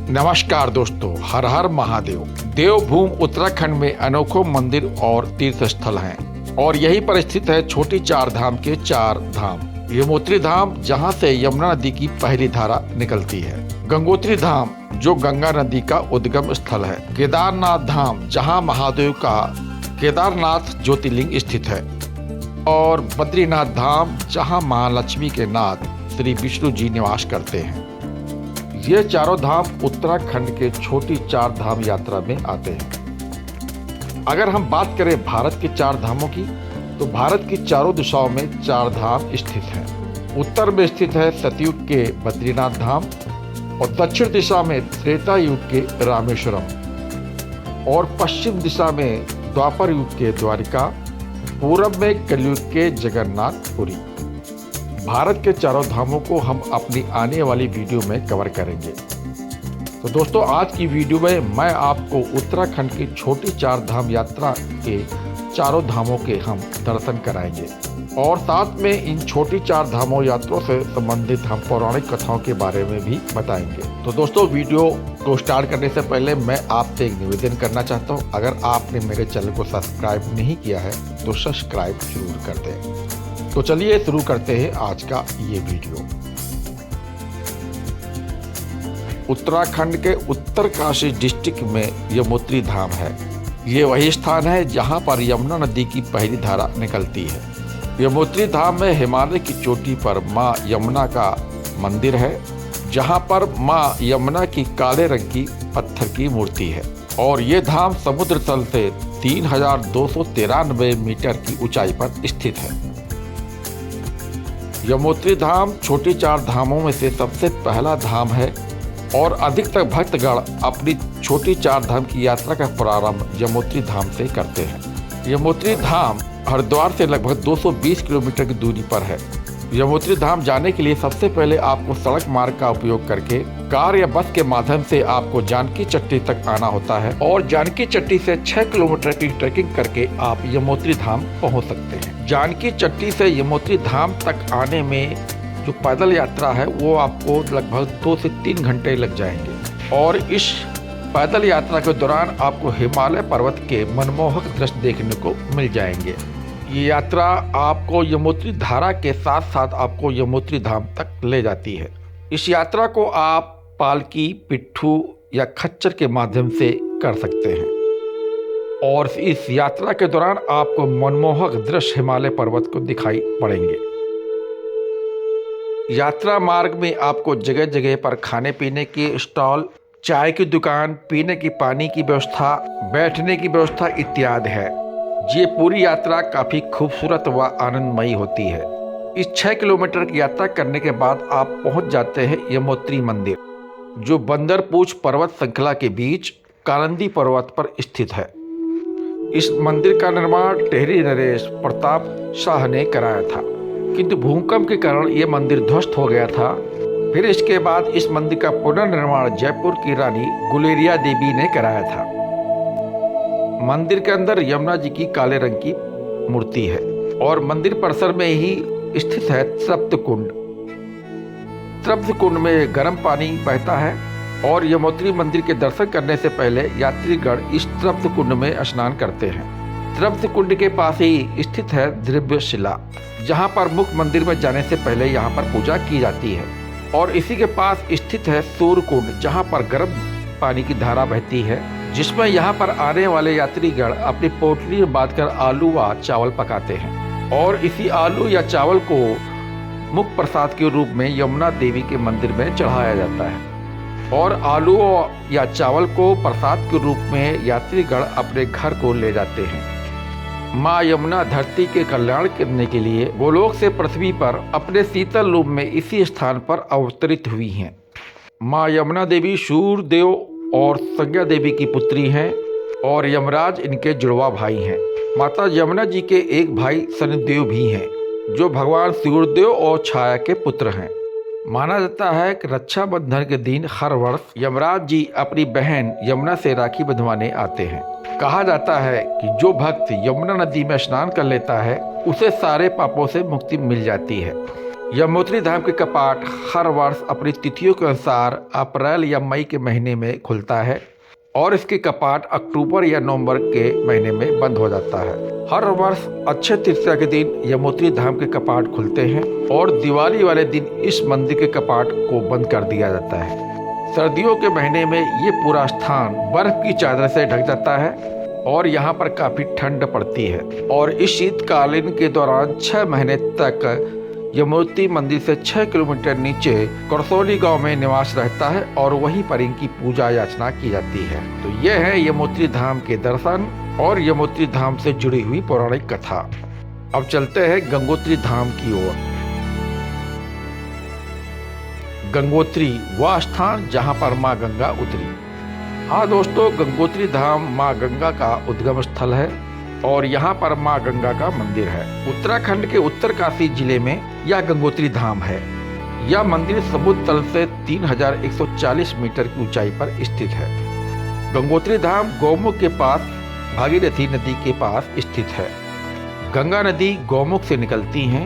नमस्कार दोस्तों, हर हर महादेव। देवभूमि उत्तराखंड में अनोखो मंदिर और तीर्थ स्थल हैं और यहीं पर स्थित है छोटी चार धाम के चार धाम। यमुनोत्री धाम, जहां से यमुना नदी की पहली धारा निकलती है। गंगोत्री धाम, जो गंगा नदी का उद्गम स्थल है। केदारनाथ धाम, जहां महादेव का केदारनाथ ज्योतिर्लिंग स्थित है। और बद्रीनाथ धाम, जहां महालक्ष्मी के नाथ श्री विष्णु जी निवास करते हैं। ये चारों धाम उत्तराखंड के छोटी चार धाम यात्रा में आते हैं। अगर हम बात करें भारत के चार धामों की, तो भारत की चारों दिशाओं में चार धाम स्थित हैं। उत्तर में स्थित है सतयुग के बद्रीनाथ धाम और दक्षिण दिशा में त्रेता युग के रामेश्वरम और पश्चिम दिशा में द्वापर युग के द्वारिका, पूरब में कलयुग के जगन्नाथपुरी। भारत के चारों धामों को हम अपनी आने वाली वीडियो में कवर करेंगे। तो दोस्तों, आज की वीडियो में मैं आपको उत्तराखंड की छोटी चार धाम यात्रा के चारों धामों के हम दर्शन कराएंगे और साथ में इन छोटी चार धामों यात्रा से संबंधित हम पौराणिक कथाओं के बारे में भी बताएंगे। तो दोस्तों, वीडियो को स्टार्ट करने से पहले मैं आपसे एक निवेदन करना चाहता हूँ। अगर आपने मेरे चैनल को सब्सक्राइब नहीं किया है तो सब्सक्राइब जरूर कर दें। तो चलिए शुरू करते हैं आज का ये वीडियो। उत्तराखंड के उत्तरकाशी डिस्ट्रिक्ट में यमुनोत्री धाम है। ये वही स्थान है जहां पर यमुना नदी की पहली धारा निकलती है। यमुनोत्री धाम में हिमालय की चोटी पर मां यमुना का मंदिर है, जहां पर मां यमुना की काले रंग की पत्थर की मूर्ति है और ये धाम समुद्र तल से 3293 मीटर की ऊंचाई पर स्थित है। यमुनोत्री धाम छोटी चार धामों में से सबसे पहला धाम है और अधिकतर भक्तगण अपनी छोटी चार धाम की यात्रा का प्रारंभ यमुनोत्री धाम से करते हैं। यमुनोत्री धाम हरिद्वार से लगभग 220 किलोमीटर की दूरी पर है। यमुनोत्री धाम जाने के लिए सबसे पहले आपको सड़क मार्ग का उपयोग करके कार या बस के माध्यम से आपको जानकी चट्टी तक आना होता है और जानकी चट्टी से 6 किलोमीटर की ट्रैकिंग करके आप यमुनोत्री धाम पहुंच सकते हैं। जानकी चट्टी से यमुनोत्री धाम तक आने में जो पैदल यात्रा है वो आपको लगभग 2 से 3 घंटे लग जाएंगे और इस पैदल यात्रा के दौरान आपको हिमालय पर्वत के मनमोहक दृश्य देखने को मिल जाएंगे। ये यात्रा आपको यमुनोत्री धारा के साथ साथ आपको यमुनोत्री धाम तक ले जाती है। इस यात्रा को आप पालकी, पिट्ठू या खच्चर के माध्यम से कर सकते हैं और इस यात्रा के दौरान आपको मनमोहक दृश्य हिमालय पर्वत को दिखाई पड़ेंगे। यात्रा मार्ग में आपको जगह जगह पर खाने पीने के स्टॉल, चाय की दुकान, पीने की पानी की व्यवस्था, बैठने की व्यवस्था इत्यादि है। ये पूरी यात्रा काफी खूबसूरत व आनंदमयी होती है। इस 6 किलोमीटर की यात्रा करने के बाद आप पहुंच जाते हैं यमुनोत्री मंदिर, जो बंदरपूछ पर्वत श्रृंखला के बीच कालिंदी पर्वत पर स्थित है। इस मंदिर का निर्माण टेहरी नरेश प्रताप शाह ने कराया था, किंतु भूकंप के कारण यह मंदिर ध्वस्त हो गया था। फिर इसके बाद इस मंदिर का पुनर्निर्माण जयपुर की रानी गुलेरिया देवी ने कराया था। मंदिर के अंदर यमुना जी की काले रंग की मूर्ति है और मंदिर परिसर में ही स्थित है तृप्त कुंड। तृप्त कुंड में गर्म पानी बहता है और यमुनोत्री मंदिर के दर्शन करने से पहले यात्रीगण इस तृप्त कुंड में स्नान करते हैं। तृप्त कुंड के पास ही स्थित है दिव्य शिला, जहां पर मुख्य मंदिर में जाने से पहले यहां पर पूजा की जाती है और इसी के पास स्थित है सूर्य कुंड, जहां पर गर्म पानी की धारा बहती है, जिसमें यहाँ पर आने वाले यात्रीगण अपनी पोटली में बांधकर आलू व चावल पकाते हैं और इसी आलू या चावल को मुख्य प्रसाद के रूप में यमुना देवी के मंदिर में चढ़ाया जाता है और आलू या चावल को प्रसाद के रूप में यात्रीगण अपने घर को ले जाते हैं। माँ यमुना धरती के कल्याण करने के लिए गोलोक से पृथ्वी पर अपने शीतल रूप में इसी स्थान पर अवतरित हुई हैं। माँ यमुना देवी सूर्यदेव और संज्ञा देवी की पुत्री हैं और यमराज इनके जुड़वा भाई हैं। माता यमुना जी के एक भाई शनिदेव भी हैं, जो भगवान सूर्यदेव और छाया के पुत्र हैं। माना जाता है कि रक्षाबंधन के दिन हर वर्ष यमराज जी अपनी बहन यमुना से राखी बंधवाने आते हैं। कहा जाता है कि जो भक्त यमुना नदी में स्नान कर लेता है उसे सारे पापों से मुक्ति मिल जाती है। यमुनोत्री धाम के कपाट हर वर्ष अपनी तिथियों के अनुसार अप्रैल या मई के महीने में खुलता है और इसके कपाट अक्टूबर या नवंबर के महीने में बंद हो जाता है। हर वर्ष अक्षय तृतीया के दिन यमुनोत्री धाम के कपाट खुलते हैं और दिवाली वाले दिन इस मंदिर के कपाट को बंद कर दिया जाता है। सर्दियों के महीने में ये पूरा स्थान बर्फ की चादर से ढक जाता है और यहाँ पर काफी ठंड पड़ती है और इस शीतकालीन के दौरान 6 महीने तक यमुनोत्री मंदिर से 6 किलोमीटर नीचे करसौली गांव में निवास रहता है और वहीं पर इनकी पूजा याचना की जाती है। तो यह है यमुनोत्री धाम के दर्शन और यमुनोत्री धाम से जुड़ी हुई पौराणिक कथा। अब चलते हैं गंगोत्री धाम की ओर। गंगोत्री वह स्थान जहां पर मां गंगा उतरी। हाँ दोस्तों, गंगोत्री धाम मां गंगा का उद्गम स्थल है और यहाँ पर मां गंगा का मंदिर है। उत्तराखंड के उत्तरकाशी जिले में यह गंगोत्री धाम है। यह मंदिर समुद्र तल से 3140 मीटर की ऊंचाई पर स्थित है। गंगोत्री धाम गौमुख के पास भागीरथी नदी के पास स्थित है। गंगा नदी गौमुख से निकलती है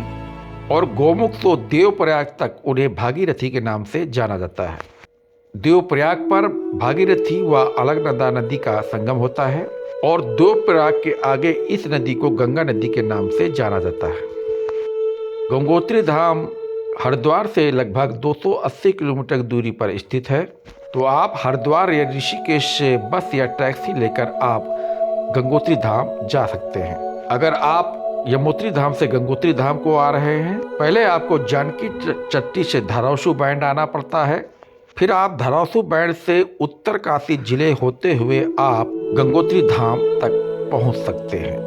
और गौमुख से देवप्रयाग तक उन्हें भागीरथी के नाम से जाना जाता है। देवप्रयाग पर भागीरथी व अलकनंदा नदी का संगम होता है और देवप्रयाग के आगे इस नदी को गंगा नदी के नाम से जाना जाता है। गंगोत्री धाम हरिद्वार से लगभग 280 किलोमीटर की दूरी पर स्थित है। तो आप हरिद्वार या ऋषिकेश से बस या टैक्सी लेकर आप गंगोत्री धाम जा सकते हैं। अगर आप यमुनोत्री धाम से गंगोत्री धाम को आ रहे हैं, पहले आपको जानकी चट्टी से धारासू बैंड आना पड़ता है। फिर आप धारासू बैंड से उत्तरकाशी जिले होते हुए आप गंगोत्री धाम तक पहुंच सकते हैं।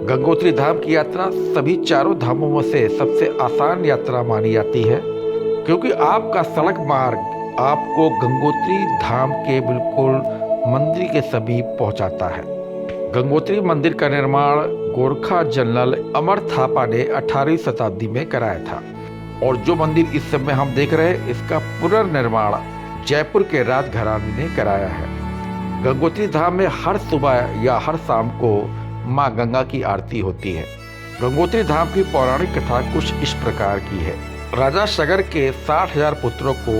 गंगोत्री धाम की यात्रा सभी चारों धामों में से सबसे आसान यात्रा मानी जाती है, क्योंकि आपका सड़क मार्ग आपको गंगोत्री धाम के बिल्कुल मंदिर के समीप पहुंचाता है। गंगोत्री मंदिर का निर्माण गोरखा जनरल अमर थापा ने 18वीं शताब्दी में कराया था और जो मंदिर इस समय हम देख रहे हैं, इसका पुनर्निर्माण जयपुर के राजघराने ने कराया है। गंगोत्री धाम में हर सुबह या हर शाम को मां गंगा की आरती होती है। गंगोत्री धाम की पौराणिक कथा कुछ इस प्रकार की है। राजा सगर के 60,000 पुत्रों को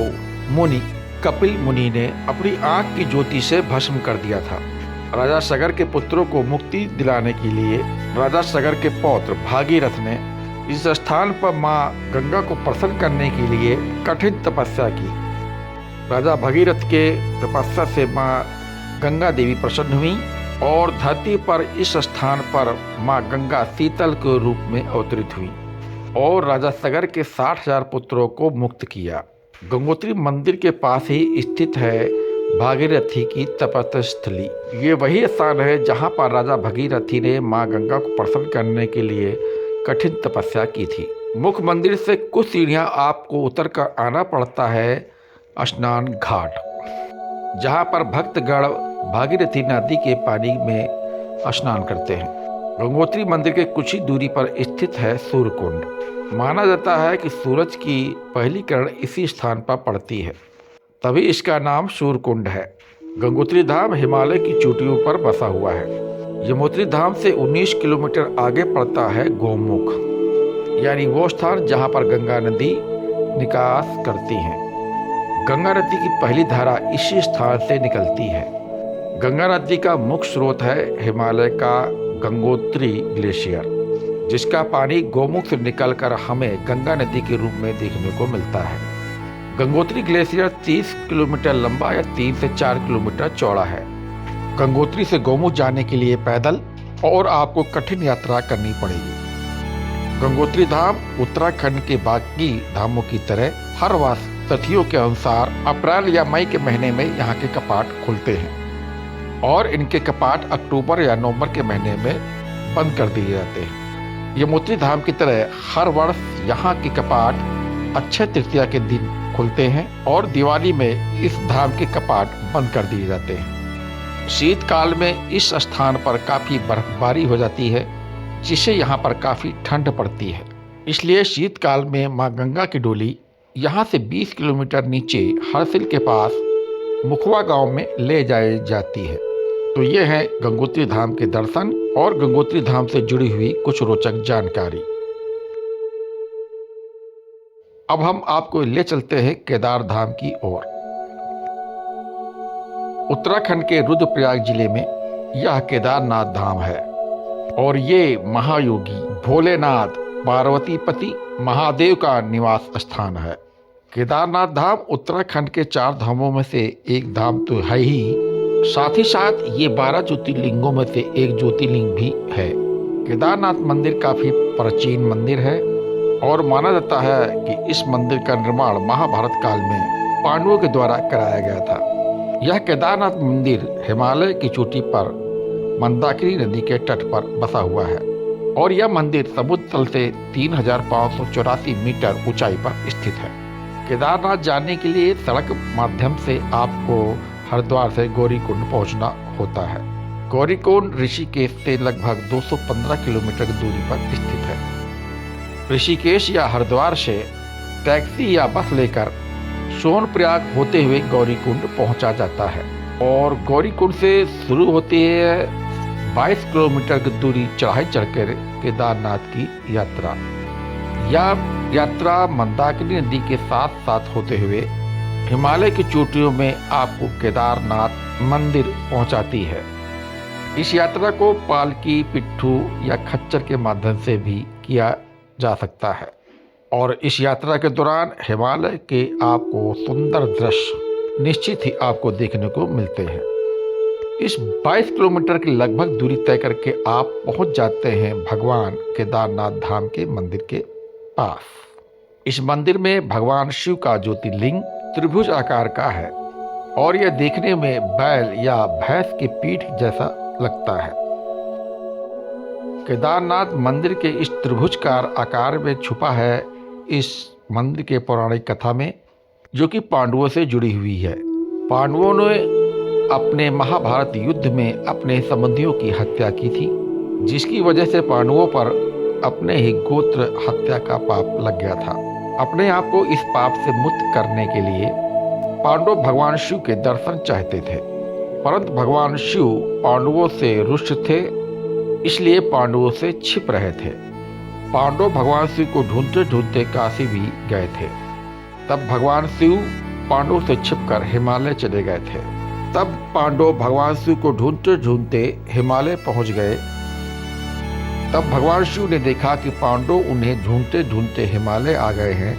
मुनि कपिल मुनि ने अपनी आंख की ज्योति से भस्म कर दिया था। राजा सगर के पुत्रों को मुक्ति दिलाने के लिए राजा सगर के पौत्र भागीरथ ने इस स्थान पर मां गंगा को प्रसन्न करने के लिए कठिन तपस्या की। राजा भगीरथ के तपस्या से मां गंगा देवी प्रसन्न हुई और धरती पर इस स्थान पर मां गंगा शीतल के रूप में अवतरित हुई और राजा सगर के 60,000 पुत्रों को मुक्त किया। गंगोत्री मंदिर के पास ही स्थित है भागीरथी की तपस्थली। ये वही स्थान है जहाँ पर राजा भगीरथी ने मां गंगा को प्रसन्न करने के लिए कठिन तपस्या की थी। मुख्य मंदिर से कुछ सीढ़ियाँ आपको उतर कर आना पड़ता है स्नान घाट, जहाँ पर भक्तगण भागीरथी नदी के पानी में स्नान करते हैं। गंगोत्री मंदिर के कुछ ही दूरी पर स्थित है सूर्य कुंड। माना जाता है कि सूरज की पहली किरण इसी स्थान पर पड़ती है, तभी इसका नाम सूर्य कुंड है। गंगोत्री धाम हिमालय की चोटियों पर बसा हुआ है। यमुनोत्री धाम से 19 किलोमीटर आगे पड़ता है गौमुख, यानी वो स्थान जहाँ पर गंगा नदी निकास करती है। गंगा नदी की पहली धारा इसी स्थान से निकलती है। गंगा नदी का मुख्य स्रोत है हिमालय का गंगोत्री ग्लेशियर, जिसका पानी गौमुख से निकलकर हमें गंगा नदी के रूप में देखने को मिलता है। गंगोत्री ग्लेशियर 30 किलोमीटर लंबा या 3 से 4 किलोमीटर चौड़ा है। गंगोत्री से गौमुख जाने के लिए पैदल और आपको कठिन यात्रा करनी पड़ेगी। गंगोत्री धाम उत्तराखंड के बाकी धामों की तरह हर वर्ष तिथियों के अनुसार अप्रैल या मई के महीने में यहाँ के कपाट खुलते हैं और इनके कपाट अक्टूबर या नवंबर के महीने में बंद कर दिए जाते हैं। यमुनोत्री धाम की तरह हर वर्ष यहाँ के कपाट अक्षय तृतीया के दिन खुलते हैं और दिवाली में इस धाम के कपाट बंद कर दिए जाते हैं। शीतकाल में इस स्थान पर काफ़ी बर्फबारी हो जाती है, जिससे यहाँ पर काफ़ी ठंड पड़ती है। इसलिए शीतकाल में माँ गंगा की डोली यहाँ से 20 किलोमीटर नीचे हरसिल के पास मुखवा गांव में ले जाई जाती है। तो ये है गंगोत्री धाम के दर्शन और गंगोत्री धाम से जुड़ी हुई कुछ रोचक जानकारी। अब हम आपको ले चलते हैं केदार धाम की ओर। उत्तराखंड के रुद्रप्रयाग जिले में यह केदारनाथ धाम है और ये महायोगी भोलेनाथ पार्वतीपति महादेव का निवास स्थान है। केदारनाथ धाम उत्तराखंड के 4 धामों में से एक धाम तो है ही, साथ ही साथ ये 12 ज्योतिर्लिंगों में से एक ज्योतिर्लिंग भी है। केदारनाथ मंदिर काफी प्राचीन मंदिर है और माना जाता है कि इस मंदिर का निर्माण महाभारत काल में पांडवों के द्वारा कराया गया था। यह केदारनाथ मंदिर हिमालय की चोटी पर मंदाकिनी नदी के तट पर बसा हुआ है और यह मंदिर समुद्र तल से 3584 मीटर ऊंचाई पर स्थित है। केदारनाथ जाने के लिए सड़क माध्यम से आपको हरिद्वार से गौरीकुंड पहुंचना होता है। गौरीकुंड ऋषिकेश से लगभग 215 किलोमीटर की दूरी पर स्थित है। ऋषिकेश या हरिद्वार से टैक्सी या बस लेकर सोनप्रयाग होते हुए गौरीकुंड पहुंचा जाता है और गौरीकुंड से शुरू होती है 22 किलोमीटर की दूरी चढ़ाई चढ़कर केदारनाथ की यात्रा। यह यात्रा मंदाकिनी नदी के साथ साथ होते हुए हिमालय की चोटियों में आपको केदारनाथ मंदिर पहुंचाती है। इस यात्रा को पालकी, पिट्ठू या खच्चर के माध्यम से भी किया जा सकता है और इस यात्रा के दौरान हिमालय के आपको सुंदर दृश्य निश्चित ही आपको देखने को मिलते हैं। इस 22 किलोमीटर की लगभग दूरी तय करके आप पहुंच जाते हैं भगवान केदारनाथ धाम के मंदिर के पास। इस मंदिर में भगवान शिव का ज्योतिर्लिंग त्रिभुज आकार का है और यह देखने में बैल या भैंस की पीठ जैसा लगता है। केदारनाथ मंदिर के इस त्रिभुजकार आकार में छुपा है इस मंदिर के पौराणिक कथा में, जो कि पांडवों से जुड़ी हुई है। पांडवों ने अपने महाभारत युद्ध में अपने संबंधियों की हत्या की थी, जिसकी वजह से पांडवों पर अपने ही गोत्र हत्या का पाप लग गया था। अपने आप को इस पाप से मुक्त करने के लिए पांडव भगवान शिव के दर्शन चाहते थे, परंतु भगवान शिव पांडवों से रुष्ट थे, इसलिए पांडवों से छिप रहे थे। पांडव भगवान शिव को ढूंढते ढूंढते काशी भी गए थे। तब भगवान शिव पांडवों से छिपकर हिमालय चले गए थे। तब पांडव भगवान शिव को ढूंढते ढूंढते हिमालय पहुंच गए। तब भगवान शिव ने देखा कि पांडव उन्हें ढूंढते ढूंढते हिमालय आ गए हैं।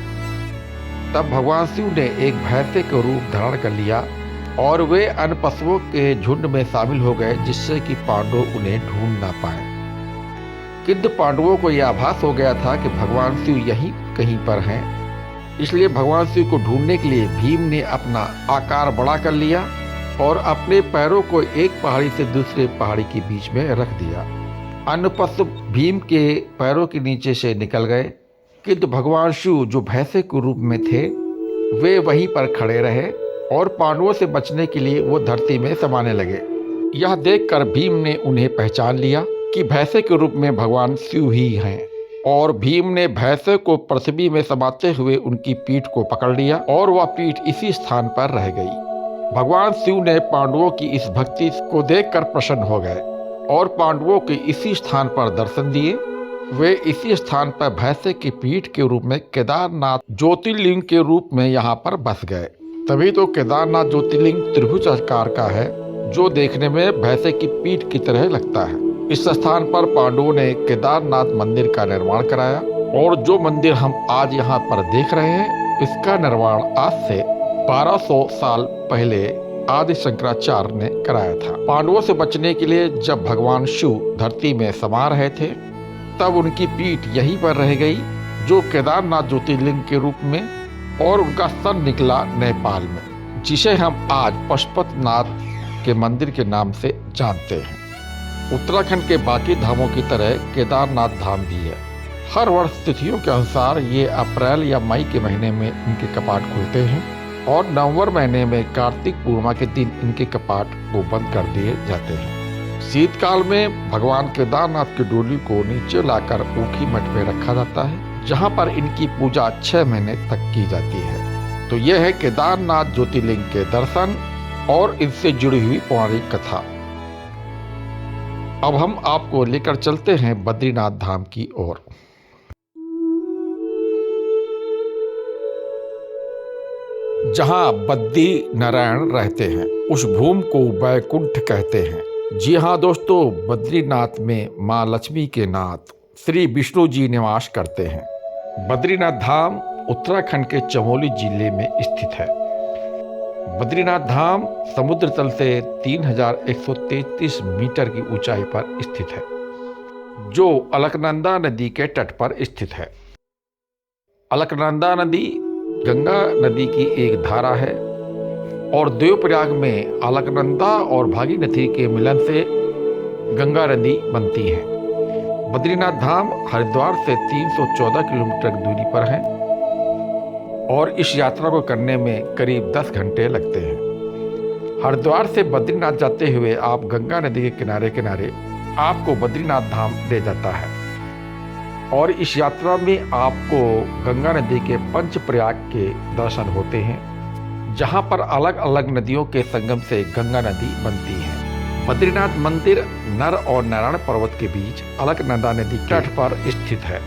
तब भगवान शिव ने एक भैंसे का रूप धारण कर लिया और वे अन्य पशुओं के झुंड में शामिल हो गए, जिससे कि पांडव उन्हें ढूंढ ना पाए। किंतु पांडवों को यह आभास हो गया था कि भगवान शिव यहीं कहीं पर हैं, इसलिए भगवान शिव को ढूंढने के लिए भीम ने अपना आकार बड़ा कर लिया और अपने पैरों को एक पहाड़ी से दूसरे पहाड़ी के बीच में रख दिया। अन्य पशु भीम के पैरों के नीचे से निकल गए, किंतु भगवान शिव जो भैंसे के रूप में थे वे वहीं पर खड़े रहे और पांडवों से बचने के लिए वो धरती में समाने लगे। यह देखकर भीम ने उन्हें पहचान लिया कि भैंसे के रूप में भगवान शिव ही हैं और भीम ने भैंसे को पृथ्वी में समाते हुए उनकी पीठ को पकड़ लिया और वह पीठ इसी स्थान पर रह गई। भगवान शिव ने पांडवों की इस भक्ति को देखकर प्रसन्न हो गए और पांडवों के इसी स्थान पर दर्शन दिए। वे इसी स्थान पर भैंसे की पीठ के रूप में केदारनाथ ज्योतिर्लिंग के रूप में यहाँ पर बस गए। तभी तो केदारनाथ ज्योतिर्लिंग त्रिभुज आकार का है, जो देखने में भैंसे की पीठ की तरह लगता है। इस स्थान पर पांडवों ने केदारनाथ मंदिर का निर्माण कराया और जो मंदिर हम आज यहाँ पर देख रहे हैं, इसका निर्माण आज से 1200 साल पहले आदि शंकराचार्य ने कराया था। पांडवों से बचने के लिए जब भगवान शिव धरती में समा रहे थे, तब उनकी पीठ यहीं पर रह गई, जो केदारनाथ ज्योतिर्लिंग के रूप में, और उनका सर निकला नेपाल में, जिसे हम आज पशुपतिनाथ के मंदिर के नाम से जानते हैं। उत्तराखंड के बाकी धामों की तरह केदारनाथ धाम भी है। हर वर्ष तिथियों के अनुसार ये अप्रैल या मई के महीने में इनके कपाट खुलते हैं और नवंबर महीने में कार्तिक पूर्णिमा के दिन इनके कपाट को बंद कर दिए जाते हैं। शीतकाल में भगवान केदारनाथ की डोली को नीचे लाकर ऊखी मठ में रखा जाता है, जहाँ पर इनकी पूजा 6 महीने तक की जाती है। तो यह है केदारनाथ ज्योतिर्लिंग के दर्शन और इनसे जुड़ी हुई पौराणिक कथा। अब हम आपको लेकर चलते हैं बद्रीनाथ धाम की ओर। जहाँ बद्री नारायण रहते हैं। उस भूमि को वैकुंठ कहते हैं। जी हाँ दोस्तों, बद्रीनाथ में माँ लक्ष्मी के नाथ श्री विष्णु जी निवास करते हैं। बद्रीनाथ धाम उत्तराखंड के चमोली जिले में स्थित है। बद्रीनाथ धाम समुद्र तल से 3133 मीटर की ऊंचाई पर स्थित है, जो अलकनंदा नदी के तट पर स्थित है। अलकनंदा नदी गंगा नदी की एक धारा है और देवप्रयाग में अलकनंदा और भागीरथी के मिलन से गंगा नदी बनती है। बद्रीनाथ धाम हरिद्वार से 314 किलोमीटर की दूरी पर है और इस यात्रा को करने में करीब 10 घंटे लगते हैं। हरिद्वार से बद्रीनाथ जाते हुए आप गंगा नदी के किनारे किनारे आपको बद्रीनाथ धाम ले जाता है और इस यात्रा में आपको गंगा नदी के पंचप्रयाग के दर्शन होते हैं, जहां पर अलग अलग नदियों के संगम से गंगा नदी बनती है। बद्रीनाथ मंदिर नर और नारायण पर्वत के बीच अलकनंदा नदी तट पर स्थित है।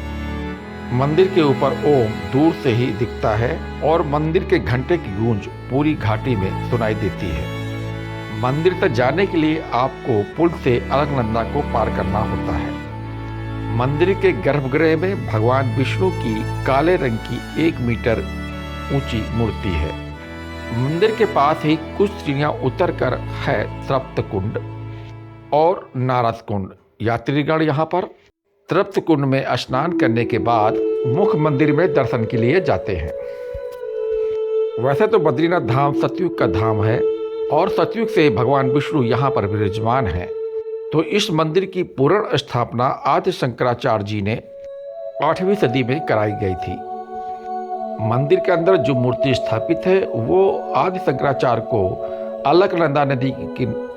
मंदिर के ऊपर ओम दूर से ही दिखता है और मंदिर के घंटे की गूंज पूरी घाटी में सुनाई देती है। मंदिर तक जाने के लिए आपको पुल से अलकनंदा को पार करना होता है। मंदिर के गर्भगृह में भगवान विष्णु की काले रंग की 1 मीटर ऊंची मूर्ति है। मंदिर के पास ही कुछ सीढ़ियां उतरकर है तृप्त कुंड और नारद कुंड। यात्रीगण यहाँ पर तृप्त कुंड में स्नान करने के बाद मुख्य मंदिर में दर्शन के लिए जाते हैं। वैसे तो बद्रीनाथ धाम सतयुग का धाम है और सतयुग से भगवान विष्णु यहाँ पर विराजमान है। तो इस मंदिर की पूर्ण स्थापना आदि शंकराचार्य जी ने 8वीं सदी में कराई गई थी। मंदिर के अंदर जो मूर्ति स्थापित है वो आदि शंकराचार्य को अलकनंदा नदी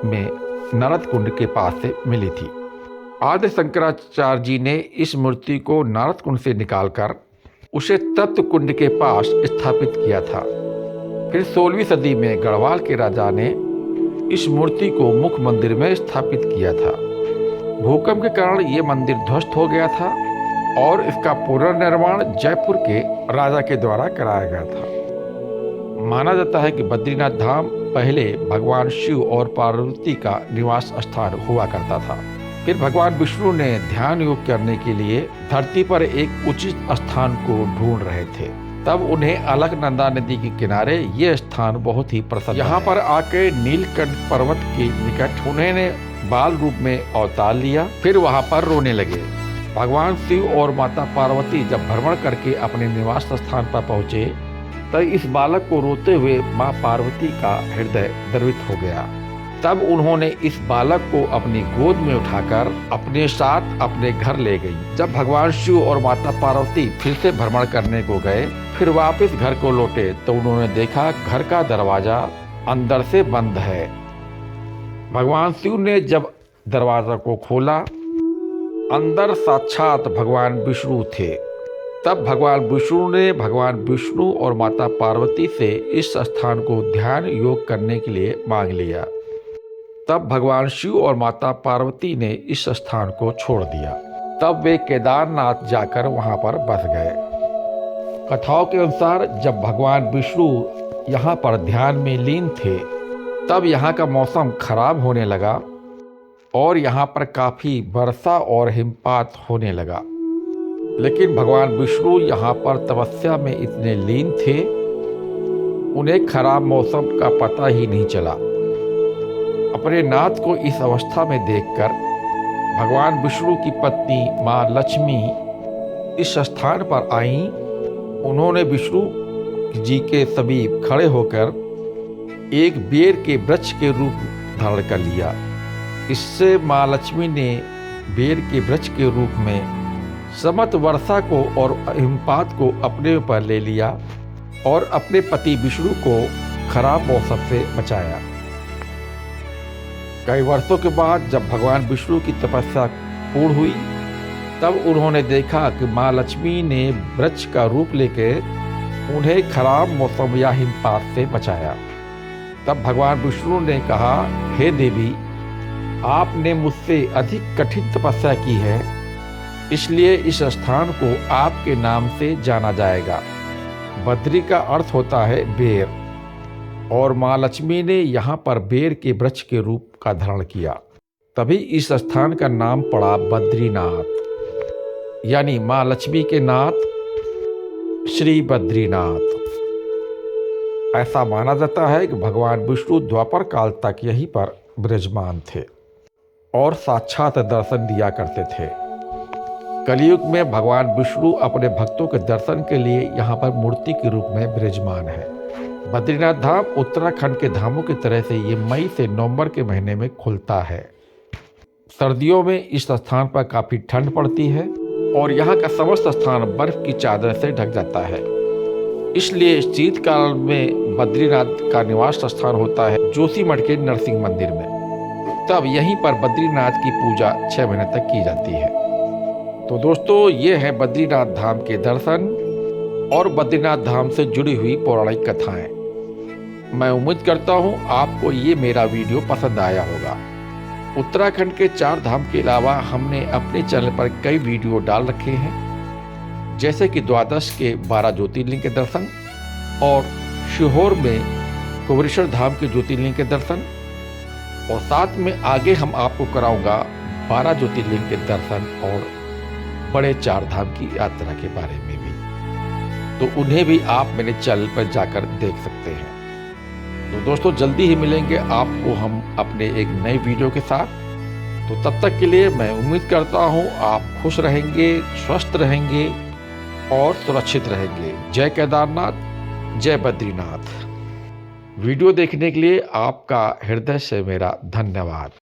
में नारद कुंड के पास से मिली थी। आदि शंकराचार्य जी ने इस मूर्ति को नारद कुंड से निकालकर उसे तप्त कुंड के पास स्थापित किया था। फिर 16वीं सदी में गढ़वाल के राजा ने इस मूर्ति को मुख्य मंदिर में स्थापित किया था। भूकंप के कारण ये मंदिर ध्वस्त हो गया था और इसका पुनर्निर्माण जयपुर के राजा के द्वारा कराया गया था। माना जाता है कि बद्रीनाथ धाम पहले भगवान शिव और पार्वती का निवास स्थान हुआ करता था। फिर भगवान विष्णु ने ध्यान योग करने के लिए धरती पर एक उचित स्थान को ढूंढ रहे थे। तब उन्हें अलकनंदा नदी के किनारे ये स्थान बहुत ही प्रसन्न यहाँ पर आके नीलकंठ पर्वत के निकट उन्होंने बाल रूप में अवतार लिया। फिर वहाँ पर रोने लगे। भगवान शिव और माता पार्वती जब भ्रमण करके अपने निवास स्थान पर पहुँचे तब इस बालक को रोते हुए माँ पार्वती का हृदय द्रवित हो गया। तब उन्होंने इस बालक को अपनी गोद में उठाकर अपने साथ अपने घर ले गई। जब भगवान शिव और माता पार्वती फिर से भ्रमण करने को गए, फिर वापस घर को लौटे तो उन्होंने देखा घर का दरवाजा अंदर से बंद है। भगवान शिव ने जब दरवाजा को खोला, अंदर साक्षात भगवान विष्णु थे। तब भगवान विष्णु ने भगवान विष्णु और माता पार्वती से इस स्थान को ध्यान योग करने के लिए मांग लिया। तब भगवान शिव और माता पार्वती ने इस स्थान को छोड़ दिया। तब वे केदारनाथ जाकर वहां पर बस गए। कथाओं के अनुसार जब भगवान विष्णु यहाँ पर ध्यान में लीन थे तब यहाँ का मौसम खराब होने लगा और यहाँ पर काफ़ी वर्षा और हिमपात होने लगा। लेकिन भगवान विष्णु यहाँ पर तपस्या में इतने लीन थे, उन्हें खराब मौसम का पता ही नहीं चला। अपने नाथ को इस अवस्था में देखकर भगवान विष्णु की पत्नी माँ लक्ष्मी इस स्थान पर आईं। उन्होंने विष्णु जी के समीप खड़े होकर एक बेर के वृक्ष के रूप धारण कर लिया। इससे माँ लक्ष्मी ने बेर के वृक्ष के रूप में समस्त वर्षा को और हिमपात को अपने ऊपर ले लिया और अपने पति विष्णु को खराब मौसम से बचाया। कई वर्षों के बाद जब भगवान विष्णु की तपस्या पूर्ण हुई तब उन्होंने देखा कि माँ लक्ष्मी ने वृक्ष का रूप लेकर उन्हें खराब मौसम या हिमपात से बचाया। तब भगवान विष्णु ने कहा, हे देवी, आपने मुझसे अधिक कठिन तपस्या की है, इसलिए इस स्थान को आपके नाम से जाना जाएगा। बद्री का अर्थ होता है बेर और माँ लक्ष्मी ने यहाँ पर बेर के वृक्ष के रूप का धारण किया। तभी इस स्थान का नाम पड़ा बद्रीनाथ, यानी माँ लक्ष्मी के नाथ श्री बद्रीनाथ। ऐसा माना जाता है कि भगवान विष्णु द्वापर काल तक यहीं पर विराजमान थे और साक्षात दर्शन दिया करते थे। कलयुग में भगवान विष्णु अपने भक्तों के दर्शन के लिए यहाँ पर मूर्ति के रूप में विराजमान है। बद्रीनाथ धाम उत्तराखंड के धामों की तरह से ये मई से नवंबर के महीने में खुलता है। सर्दियों में इस स्थान पर काफ़ी ठंड पड़ती है और यहाँ का समस्त स्थान बर्फ की चादर से ढक जाता है। इसलिए शीतकाल में बद्रीनाथ का निवास स्थान होता है जोशीमठ के नरसिंह मंदिर में। तब यहीं पर बद्रीनाथ की पूजा 6 महीने तक की जाती है। तो दोस्तों, ये है बद्रीनाथ धाम के दर्शन और बद्रीनाथ धाम से जुड़ी हुई पौराणिक कथाएं। मैं उम्मीद करता हूँ आपको ये मेरा वीडियो पसंद आया होगा। उत्तराखंड के 4 धाम के अलावा हमने अपने चैनल पर कई वीडियो डाल रखे हैं, जैसे कि द्वादश के 12 ज्योतिर्लिंग के दर्शन और सीहोर में कुबेरेश्वर धाम के ज्योतिर्लिंग के दर्शन, और साथ में आगे हम आपको कराऊंगा 12 ज्योतिर्लिंग के दर्शन और बड़े 4 धाम की यात्रा के बारे में भी। तो उन्हें भी आप मेरे चैनल पर जाकर देख सकते हैं। तो दोस्तों, जल्दी ही मिलेंगे आपको हम अपने एक नए वीडियो के साथ। तो तब तक के लिए मैं उम्मीद करता हूँ आप खुश रहेंगे, स्वस्थ रहेंगे और सुरक्षित रहेंगे। जय केदारनाथ, जय बद्रीनाथ। वीडियो देखने के लिए आपका हृदय से मेरा धन्यवाद।